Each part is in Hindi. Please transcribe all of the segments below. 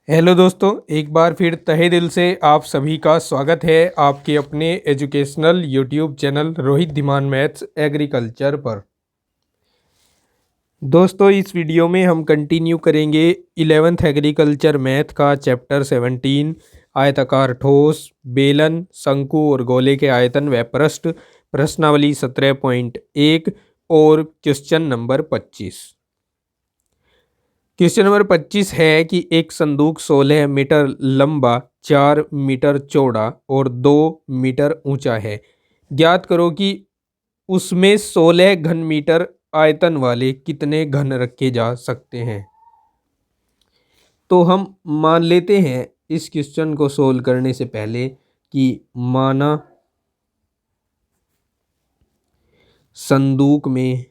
हेलो दोस्तों, एक बार फिर तहे दिल से आप सभी का स्वागत है आपके अपने educational YouTube channel Rohit Dhiman maths agriculture पर। दोस्तों, इस वीडियो में हम कंटिन्यू करेंगे 11th एग्रीकल्चर मैथ का चैप्टर 17 आयताकार ठोस, बेलन, शंकु और गोले के आयतन व पृष्ठ, प्रश्नावली 17.1 और क्वेश्चन नंबर 25। क्वेश्चन नंबर 25 है कि एक संदूक 16 मीटर लंबा, 4 मीटर चौड़ा और 2 मीटर ऊंचा है। ज्ञात करो कि उसमें 16 घन मीटर आयतन वाले कितने घन रखे जा सकते हैं। तो हम मान लेते हैं इस क्वेश्चन को सोल्व करने से पहले कि माना संदूक में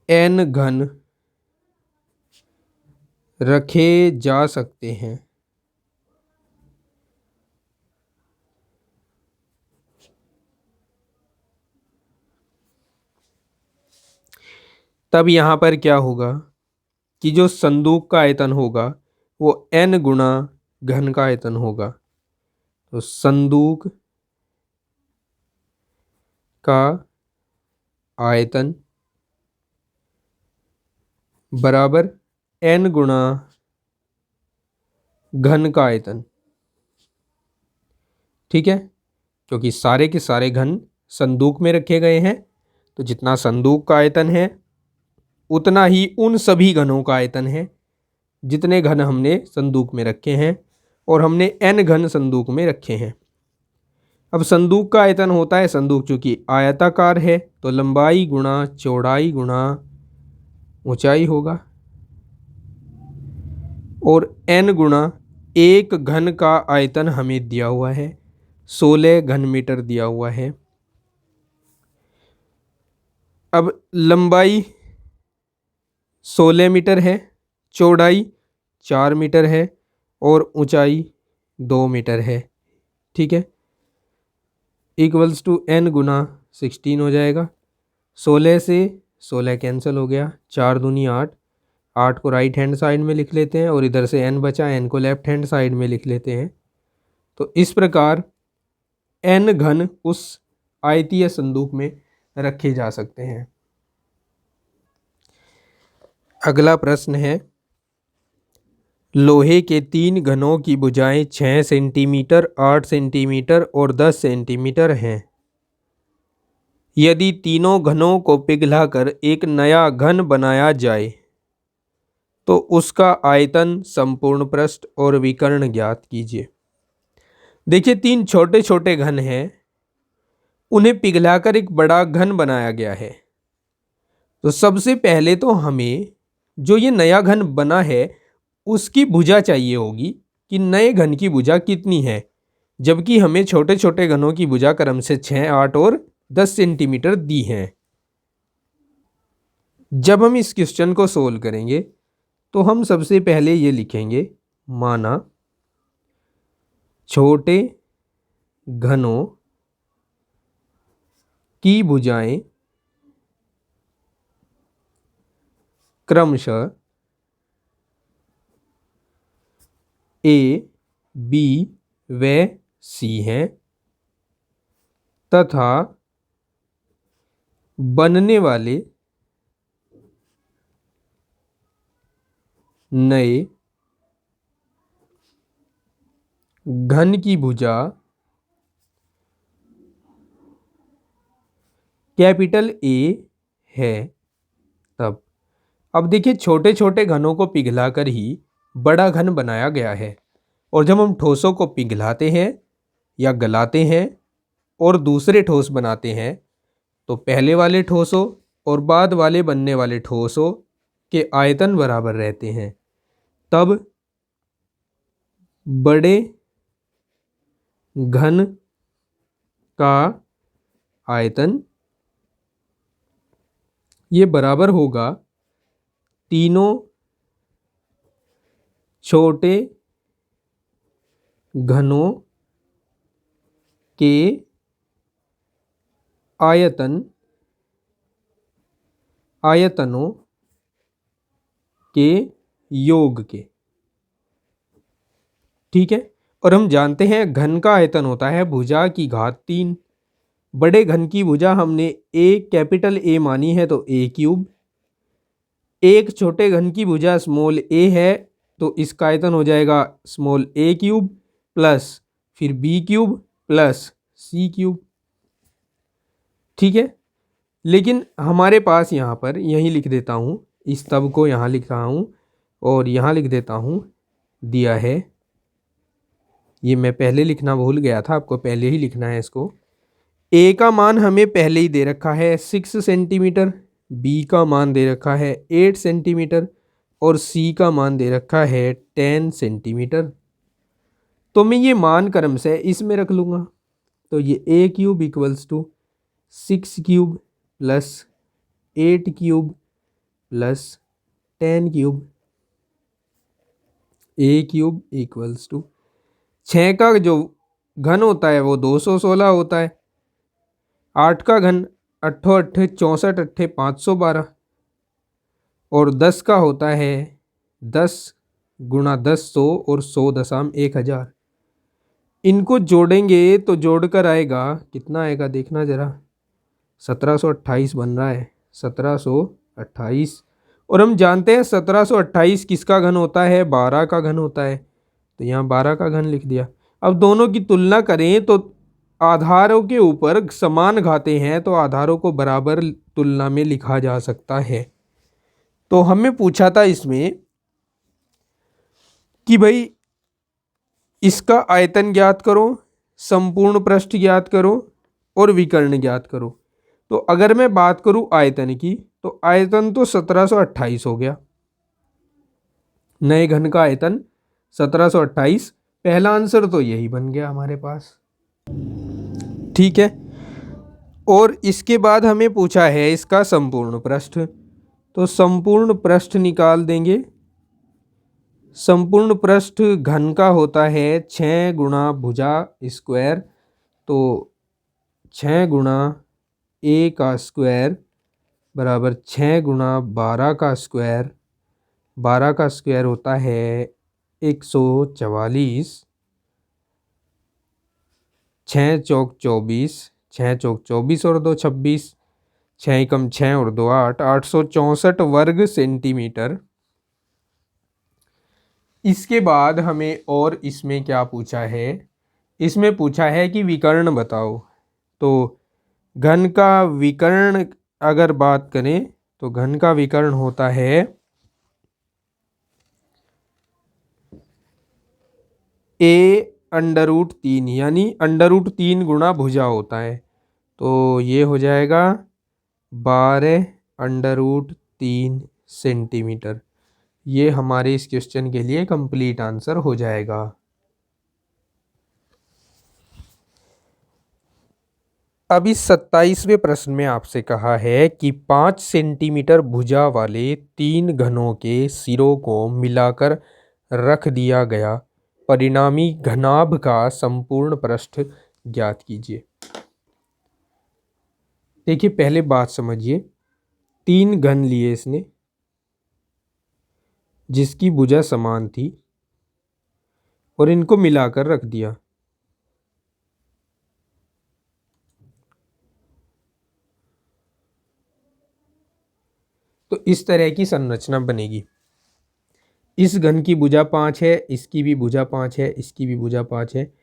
n घन रखे जा सकते हैं। तब यहाँ पर क्या होगा कि जो संदूक का आयतन होगा वो n गुणा घन का आयतन होगा। तो संदूक का आयतन बराबर n गुणा घन का आयतन। ठीक है, क्योंकि सारे के सारे घन संदूक में रखे गए हैं, तो जितना संदूक का आयतन है उतना ही उन सभी घनों का आयतन है जितने घन हमने संदूक में रखे हैं, और हमने n घन संदूक में रखे हैं। अब संदूक का आयतन होता है, संदूक चूंकि आयताकार है तो लंबाई गुणा चौड़ाई गुणा ऊंचाई होगा, और n गुणा एक घन का आयतन हमें दिया हुआ है, 16 घन मीटर दिया हुआ है। अब लंबाई 16 मीटर है, चौड़ाई 4 मीटर है और ऊंचाई 2 मीटर है। ठीक है, इक्वल्स टू n गुना 16 हो जाएगा। 16 से 16 कैंसिल हो गया, 4 दूनी 8, 8 को राइट हैंड साइड में लिख लेते हैं और इधर से n बचा, n को लेफ्ट हैंड साइड में लिख लेते हैं। तो इस प्रकार n घन उस आयतीय संदूक में रखे जा सकते हैं। अगला प्रश्न है, लोहे के 3 घनों की भुजाएं 6 सेंटीमीटर, 8 सेंटीमीटर और 10 सेंटीमीटर हैं। यदि तीनों घनों को पिघलाकर एक नया घन बनाया जाए तो उसका आयतन, संपूर्ण पृष्ठ और विकर्ण ज्ञात कीजिए। देखिए, 3 छोटे छोटे घन हैं, उन्हें पिघलाकर एक बड़ा घन बनाया गया है। तो सबसे पहले तो हमें जो ये नया घन बना है उसकी भुजा चाहिए होगी कि नए घन की भुजा कितनी है, जबकि हमें छोटे छोटे घनों की भुजा क्रम से 6, 8 और 10 सेंटीमीटर दी है। जब हम इस क्वेश्चन को सोल्व करेंगे तो हम सबसे पहले ये लिखेंगे, माना छोटे घनों की भुजाएं क्रमशः A, B व C हैं तथा बनने वाले नए घन की भुजा कैपिटल A है। तब अब देखिए, छोटे छोटे घनों को पिघलाकर ही बड़ा घन बनाया गया है, और जब हम ठोसों को पिघलाते हैं या गलाते हैं और दूसरे ठोस बनाते हैं तो पहले वाले ठोसों और बाद वाले बनने वाले ठोसों के आयतन बराबर रहते हैं। तब बड़े घन का आयतन ये बराबर होगा तीनों छोटे घनों के आयतनों के योग के। ठीक है। और हम जानते हैं घन का आयतन होता है भुजा की घात 3। बड़े घन की भुजा हमने कैपिटल ए मानी है तो ए क्यूब। एक छोटे घन की भुजा स्मॉल ए है तो इसका आयतन हो जाएगा स्मॉल ए क्यूब प्लस फिर बी क्यूब प्लस सी क्यूब। ठीक है। लेकिन हमारे पास यहाँ पर यही लिख देता हूँ, इस तब को यहाँ लिख रहा हूँ और यहाँ लिख देता हूँ, दिया है, ये मैं पहले लिखना भूल गया था, आपको पहले ही लिखना है इसको। ए का मान हमें पहले ही दे रखा है 6 सेंटीमीटर, बी का मान दे रखा है 8 सेंटीमीटर और सी का मान दे रखा है 10 सेंटीमीटर। तो मैं ये मान क्रम से इसमें रख लूँगा। तो ये A cube equals to 6 cube plus 8 cube plus 10 cube. A cube equals to 6 का जो घन होता है वो 216 होता है, 8 का घन 8 8 64 8 512 और 10 का होता है 10 गुणा 10 100 और 100 दशम 1000। इनको जोड़ेंगे तो जोड़कर आएगा कितना आएगा देखना ज़रा, 1728 बन रहा है, 1728। और हम जानते हैं 1728 किसका घन होता है, 12 का घन होता है, तो यहाँ 12 का घन लिख दिया। अब दोनों की तुलना करें तो आधारों के ऊपर समान घातें हैं तो आधारों को बराबर तुलना में लिखा जा सकता है। तो हमें पूछा था इसमें कि भाई इसका आयतन ज्ञात करो, संपूर्ण पृष्ठ ज्ञात करो और विकर्ण ज्ञात करो। तो अगर मैं बात करूं आयतन की तो आयतन तो 1728 हो गया, नए घन का आयतन 1728, पहला आंसर तो यही बन गया हमारे पास। ठीक है। और इसके बाद हमें पूछा है इसका संपूर्ण पृष्ठ, तो संपूर्ण पृष्ठ निकाल देंगे। संपूर्ण पृष्ठ घन का होता है 6 गुणा भुजा स्क्वायर, तो 6 गुणा ए का स्क्वायर बराबर 6 गुणा 12 का स्क्वायर, 12 का स्क्वायर होता है 144, 6 चौक 24, 6 चौक 24 और 2 26, 6 एकम 6 और 2 8, 864 वर्ग सेंटीमीटर। इसके बाद हमें और इसमें क्या पूछा है, इसमें पूछा है कि विकर्ण बताओ। तो घन का विकर्ण अगर बात करें तो घन का विकर्ण होता है a√3, यानी √3 गुणा भुजा होता है, तो ये हो जाएगा 12√3 सेंटीमीटर। ये हमारे इस क्वेश्चन के लिए कंप्लीट आंसर हो जाएगा। अब इस 27वें प्रश्न में आपसे कहा है कि 5 सेंटीमीटर भुजा वाले 3 घनों के सिरों को मिलाकर रख दिया गया, परिणामी घनाभ का संपूर्ण पृष्ठ ज्ञात कीजिए। देखिए पहले बात समझिए, 3 घन लिए इसने जिसकी भुजा समान थी और इनको मिलाकर रख दिया। तो इस तरह की संरचना बनेगी। इस घन की भुजा 5 है, इसकी भी भुजा 5 है, इसकी भी भुजा 5 है,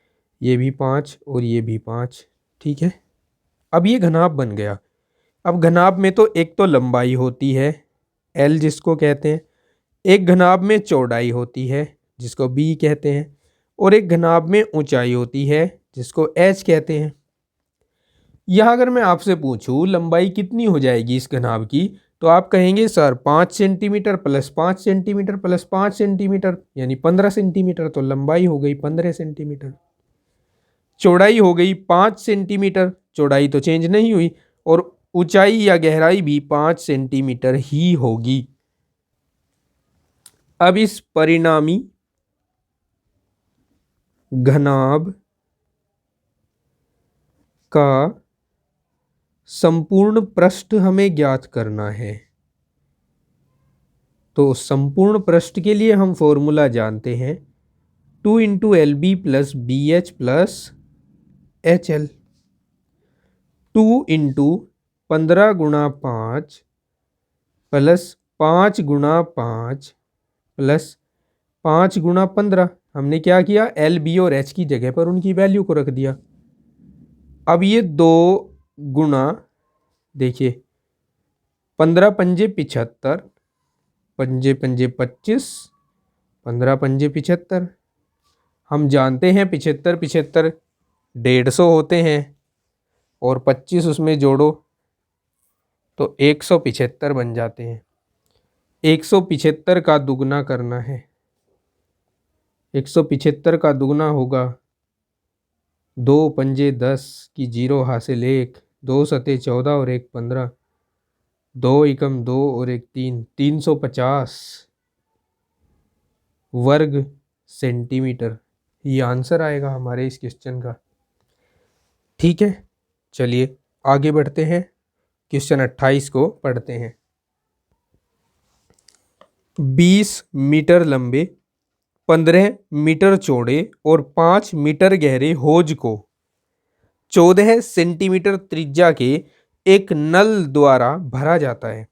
ये भी 5 और ये भी 5। ठीक है। अब ये घनाभ बन गया। अब घनाभ में तो एक तो लंबाई होती है L जिसको कहते हैं, एक घनाभ में चौड़ाई होती है जिसको B कहते हैं, और एक घनाभ में ऊंचाई होती है जिसको H कहते हैं। यहाँ अगर मैं आपसे पूछूं लंबाई कितनी हो जाएगी इस घनाभ की, तो आप कहेंगे sir 5 centimetre plus 5 centimetre plus 5 centimetre यानी 15 सेंटीमीटर, तो लंबाई हो गई 15 सेंटीमीटर। चौड़ाई हो गई 5 सेंटीमीटर, चौड़ाई तो चेंज नहीं हुई, और ऊंचाई या गहराई भी 5 सेंटीमीटर ही होगी। अब इस परिणामी घनाभ का संपूर्ण पृष्ठ हमें ज्ञात करना है। तो संपूर्ण पृष्ठ के लिए हम फॉर्मूला जानते हैं, 2 into L B plus B H plus H L. 2 into 15 गुणा 5 प्लस 5 गुणा 5 प्लस 5 गुणा 15। हमने क्या किया, एल बी और एच की जगह पर उनकी वैल्यू को रख दिया। अब ये 2 गुणा, देखिए 15 पंजे 75, पंजे पंजे 25, 15 पंजे 75। हम जानते हैं 75 75 150 होते हैं, और 25 उसमें जोड़ो तो 175 बन जाते हैं। 175 का दुगना करना है, 175 का दुगना होगा 2 पंजे 10 की 0 हासिल 1, 2 सते 14 और 1 15, 2 एकम 2 और 1 3, 350 वर्ग सेंटीमीटर। ये आंसर आएगा हमारे इस क्वेश्चन का। ठीक है, चलिए आगे बढ़ते हैं, क्वेश्चन 28 को पढ़ते हैं। 20 मीटर लंबे, 15 मीटर चौड़े और 5 मीटर गहरे हौज को 14 सेंटीमीटर त्रिज्या के एक नल द्वारा भरा जाता है।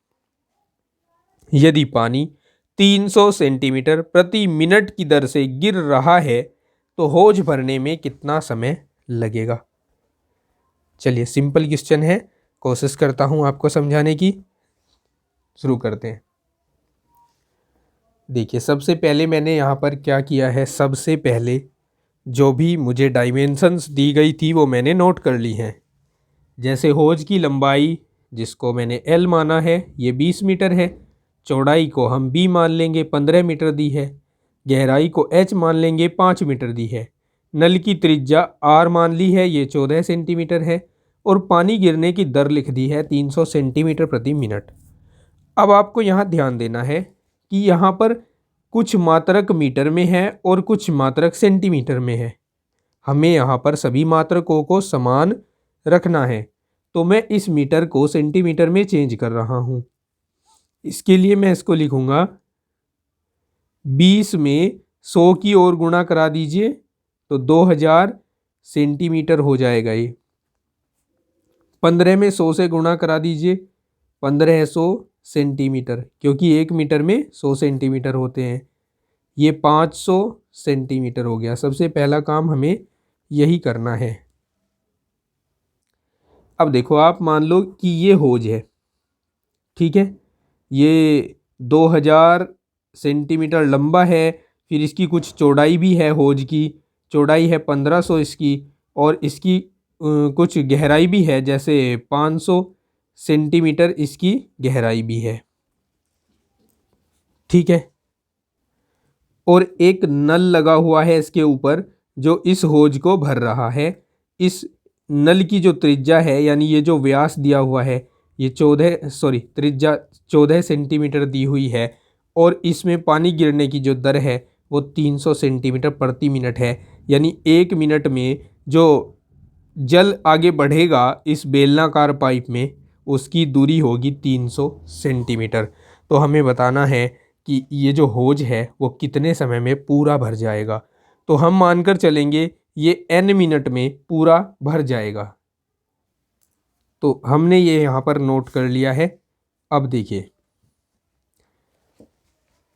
यदि पानी 300 सेंटीमीटर प्रति मिनट की दर से गिर रहा है तो हौज भरने में कितना समय लगेगा। चलिए सिंपल क्वेश्चन है, कोशिश करता हूं आपको समझाने की। शुरू करते हैं। देखिए सबसे पहले मैंने यहाँ पर क्या किया है, सबसे पहले जो भी मुझे डायमेंशंस दी गई थी वो मैंने नोट कर ली हैं। जैसे हौज की लंबाई जिसको मैंने L माना है ये 20 मीटर है, चौड़ाई को हम B मान लेंगे 15 मीटर दी है, गहराई को H मान लेंगे 5 मीटर दी है, नल की त्रिज्या R मान ली है ये 14 सेंटीमीटर है, और पानी गिरने की दर लिख दी है 300 सेंटीमीटर प्रति मिनट। अब आपको यहाँ ध्यान देना है कि यहाँ पर कुछ मात्रक मीटर में है और कुछ मात्रक सेंटीमीटर में है। हमें यहाँ पर सभी मात्रकों को समान रखना है, तो मैं इस मीटर को सेंटीमीटर में चेंज कर रहा हूँ। इसके लिए मैं इसको लिखूँगा 20 में 100 की ओर गुणा करा दीजिए तो 2000 सेंटीमीटर हो जाएगा ये। 15 में 100 से गुणा करा दीजिए, 1500 सेंटीमीटर, क्योंकि 1 मीटर में 100 सेंटीमीटर होते हैं। ये 500 सेंटीमीटर हो गया। सबसे पहला काम हमें यही करना है। अब देखो आप मान लो कि ये हौज है, ठीक है, ये 2000 सेंटीमीटर लंबा है, फिर इसकी कुछ चौड़ाई भी है, हौज की चौड़ाई है 1500 इसकी, और इसकी कुछ गहराई भी है, जैसे 500 सेंटीमीटर इसकी गहराई भी है, ठीक है। और एक नल लगा हुआ है इसके ऊपर जो इस हौज को भर रहा है। इस नल की जो त्रिज्या है, यानी ये जो व्यास दिया हुआ है, ये त्रिज्या 14 सेंटीमीटर दी हुई है, और इसमें पानी गिरने की जो दर है वो 300 सेंटीमीटर प्रति मिनट है। यानी 1 मिनट में जो जल आगे बढ़ेगा इस बेलनाकार पाइप में, उसकी दूरी होगी 300 सेंटीमीटर। तो हमें बताना है कि ये जो हौज है वो कितने समय में पूरा भर जाएगा। तो हम मानकर चलेंगे ये n मिनट में पूरा भर जाएगा। तो हमने ये यहाँ पर नोट कर लिया है। अब देखिए,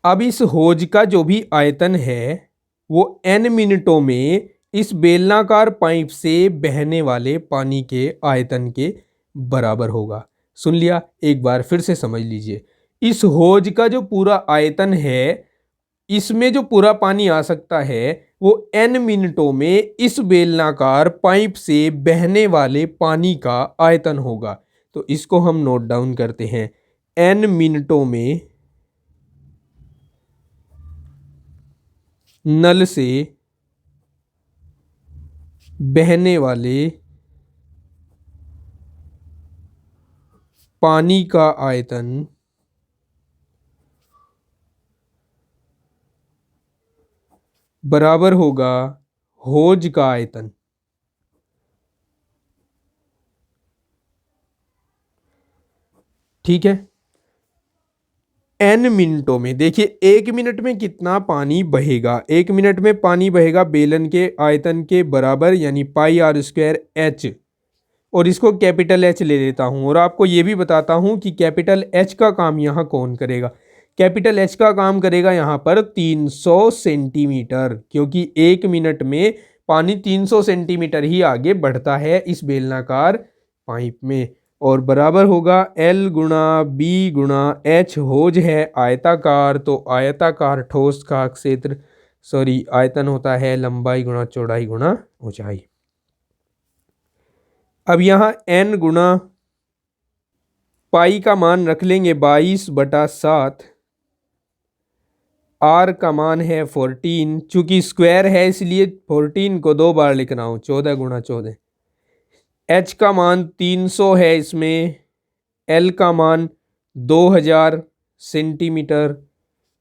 अब इस हौज का जो भी आयतन है वो n मिनटों में इस बेलनाकार पाइप से बहने वाले पानी के आयतन के बराबर होगा। सुन लिया, एक बार फिर से समझ लीजिए। इस हौज का जो पूरा आयतन है, इसमें जो पूरा पानी आ सकता है वो n मिनटों में इस बेलनाकार पाइप से बहने वाले पानी का आयतन होगा। तो इसको हम नोट डाउन करते हैं, n मिनटों में नल से बहने वाले पानी का आयतन बराबर होगा हौज का आयतन। ठीक है, n मिनटों में। देखिए 1 मिनट में कितना पानी बहेगा। 1 मिनट में पानी बहेगा बेलन के आयतन के बराबर, यानी पाई आर स्क्वायर एच। और इसको कैपिटल एच ले लेता हूँ और आपको ये भी बताता हूँ कि कैपिटल एच का काम यहाँ कौन करेगा। कैपिटल एच का काम करेगा यहाँ पर 300 सेंटीमीटर, क्योंकि 1 मिनट में पानी 300 सेंटीमीटर ही आगे बढ़ता है इस बेलनाकार पाइप में। और बराबर होगा L गुणा बी गुणा एच। होज है आयताकार, तो आयताकार ठोस का क्षेत्र आयतन होता है लंबाई गुणा चौड़ाई गुणा ऊंचाई। अब यहाँ n गुणा पाई का मान रख लेंगे 22/7। r का मान है 14, चूंकि स्क्वायर है इसलिए 14 को 2 बार लिख रहा हूँ, 14 गुणा 14। h का मान 300 है इसमें, l का मान 2000 सेंटीमीटर,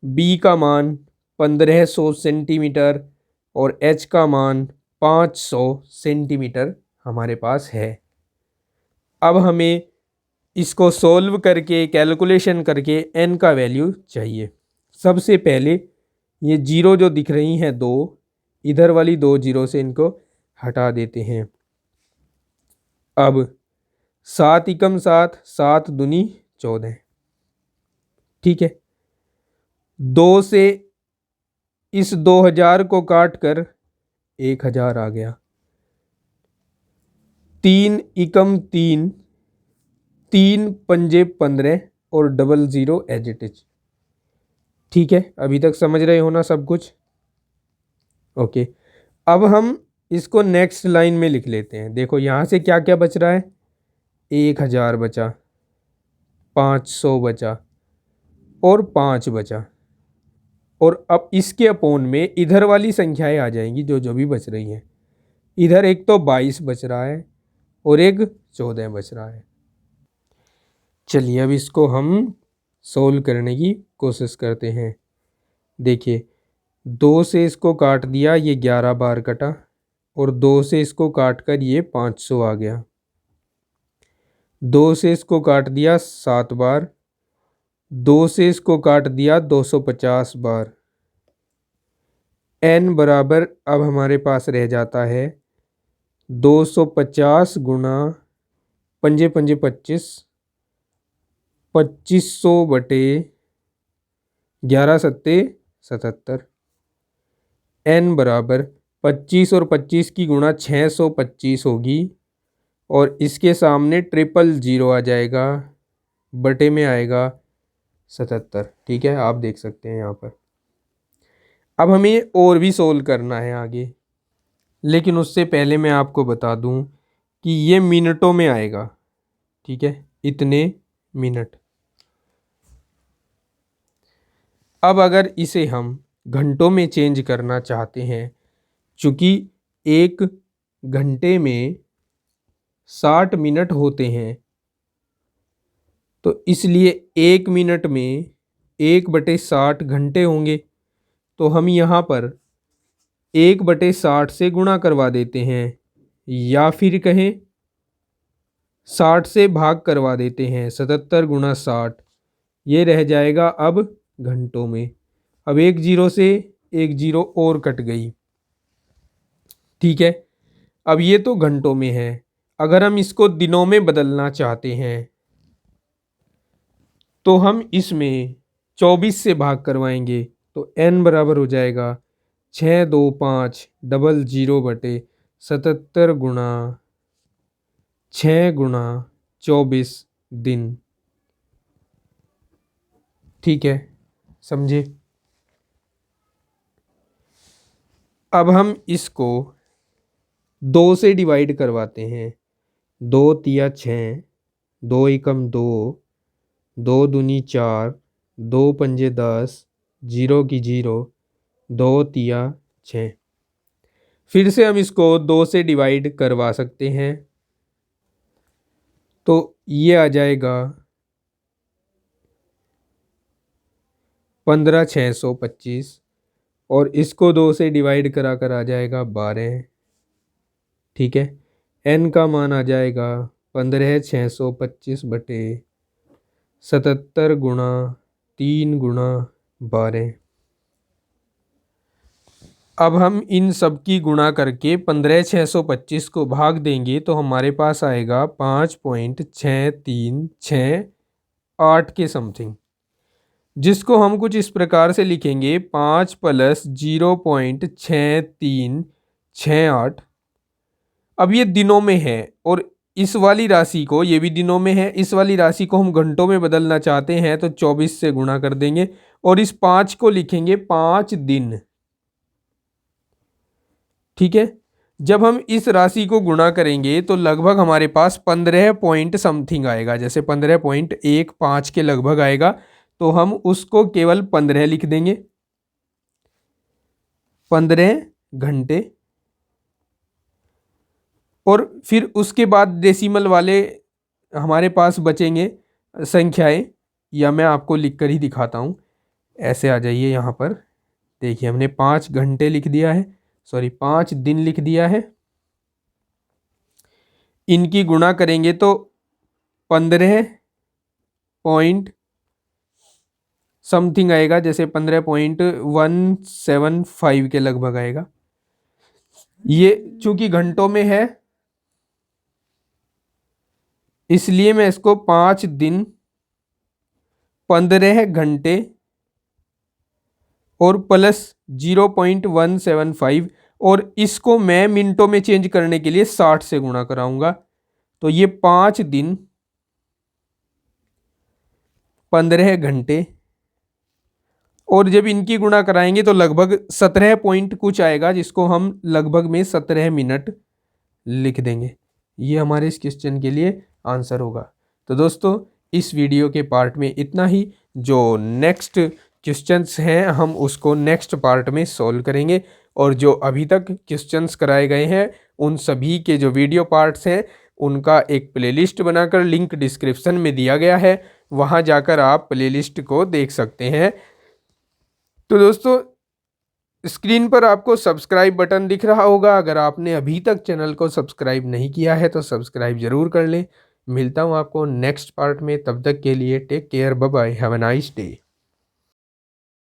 b का मान 1500 सेंटीमीटर और h का मान 500 सेंटीमीटर हमारे पास है। अब हमें इसको सोल्व करके कैलकुलेशन करके n का वैल्यू चाहिए। सबसे पहले ये जीरो जो दिख रही हैं दो, इधर वाली 2 जीरो से इनको हटा देते हैं। अब 7 एकम 7, 7 दूनी 14। ठीक है, 2 से इस 2000 को काट कर 1000 आ गया। 3 एकम 3, 3 पंजे 15 और double zero as it is. ठीक है, अभी तक समझ रहे हो ना सब कुछ? ओके, अब हम इसको नेक्स्ट लाइन में लिख लेते हैं। देखो यहाँ से क्या क्या बच रहा है, 1000 बचा, 500 बचा और 5 बचा। और अब इसके अपोन में इधर वाली संख्याएं आ जाएंगी जो जो भी बच रही हैं। इधर एक तो 22 बच रहा है और एक 14 बच रहा है। चलिए अब इसको हम सोल्व करने की कोशिश करते हैं। देखिए 2 से इसको काट दिया, ये 11 बार कटा, और 2 से इसको काट कर ये 500 आ गया। 2 से इसको काट दिया 7 बार, 2 से इसको काट दिया 250 बार। n बराबर अब हमारे पास रह जाता है 250 गुणा पंजे पंजे 25, 2500 बटे 11 सत्ते 77। n बराबर 25 और 25 की गुणा 625 होगी, और इसके सामने ट्रिपल जीरो आ जाएगा, बटे में आएगा 77। ठीक है, आप देख सकते हैं यहाँ पर। अब हमें और भी सोल्व करना है आगे, लेकिन उससे पहले मैं आपको बता दूं कि ये मिनटों में आएगा। ठीक है, इतने मिनट। अब अगर इसे हम घंटों में चेंज करना चाहते हैं, चूँकि 1 घंटे में 60 मिनट होते हैं, तो इसलिए 1 मिनट में 1/60 घंटे होंगे। तो हम यहाँ पर 1/60 से गुणा करवा देते हैं, या फिर कहें 60 से भाग करवा देते हैं। 77 गुणा 60, ये रह जाएगा अब घंटों में। अब 1 जीरो से 1 जीरो और कट गई। ठीक है, अब ये तो घंटों में है। अगर हम इसको दिनों में बदलना चाहते हैं तो हम इसमें 24 से भाग करवाएंगे, तो n बराबर हो जाएगा 625 डबल जीरो बटे 77 गुणा 6 गुणा 24 दिन। ठीक है, समझे? अब हम इसको 2 से डिवाइड करवाते हैं। 2 तिया 6, 2 एकम 2, 2 दूनी 4, 2 पंजे 10, जीरो की जीरो, 2 तिया 6। फिर से हम इसको 2 से डिवाइड करवा सकते हैं, तो ये आ जाएगा 15,625, और इसको 2 से डिवाइड करा कर आ जाएगा 12। ठीक है, n का मान आ जाएगा 15,625 बटे 77 गुणा 3 गुणा 12। अब हम इन सब की गुणा करके 15,625 को भाग देंगे तो हमारे पास आएगा 5.6368 के समथिंग, जिसको हम कुछ इस प्रकार से लिखेंगे 5 + 0.6368। अब ये दिनों में है और इस वाली राशि को, ये भी दिनों में है, इस वाली राशि को हम घंटों में बदलना चाहते हैं तो 24 से गुणा कर देंगे और इस 5 को लिखेंगे 5 दिन। ठीक है, जब हम इस राशि को गुणा करेंगे तो लगभग हमारे पास 15 पॉइंट समथिंग आएगा, जैसे 15.15 के लगभग आएगा, तो हम उसको केवल 15 लिख देंगे, 15 घंटे। और फिर उसके बाद डेसिमल वाले हमारे पास बचेंगे संख्याएं, या मैं आपको लिख कर ही दिखाता हूँ। ऐसे आ जाइए यहाँ पर, देखिए हमने 5 घंटे लिख दिया है, सॉरी 5 दिन लिख दिया है। इनकी गुणा करेंगे तो 15 पॉइंट समथिंग आएगा, जैसे 15.175 के लगभग आएगा। ये चूंकि घंटों में है इसलिए मैं इसको 5 दिन 15 घंटे और प्लस 0.175, और इसको मैं मिनटों में चेंज करने के लिए 60 से गुणा कराऊंगा। तो ये 5 दिन 15 घंटे, और जब इनकी गुणा कराएंगे तो लगभग 17 पॉइंट कुछ आएगा, जिसको हम लगभग में 17 मिनट लिख देंगे। ये हमारे इस क्वेश्चन के लिए आंसर होगा। तो दोस्तों इस वीडियो के पार्ट में इतना ही। जो नेक्स्ट क्वेश्चंस हैं हम उसको नेक्स्ट पार्ट में सॉल्व करेंगे, और जो अभी तक क्वेश्चंस कराए गए हैं उन सभी के जो वीडियो पार्ट्स हैं उनका एक प्लेलिस्ट बनाकर लिंक डिस्क्रिप्शन में दिया गया है, वहां जाकर आप प्लेलिस्ट को देख सकते हैं। तो दोस्तों स्क्रीन पर आपको सब्सक्राइब बटन दिख रहा होगा, अगर आपने अभी तक चैनल को सब्सक्राइब नहीं किया है तो सब्सक्राइब जरूर कर लें। मिलता हूँ आपको नेक्स्ट पार्ट में, तब तक के लिए take care, bye bye, have a nice day.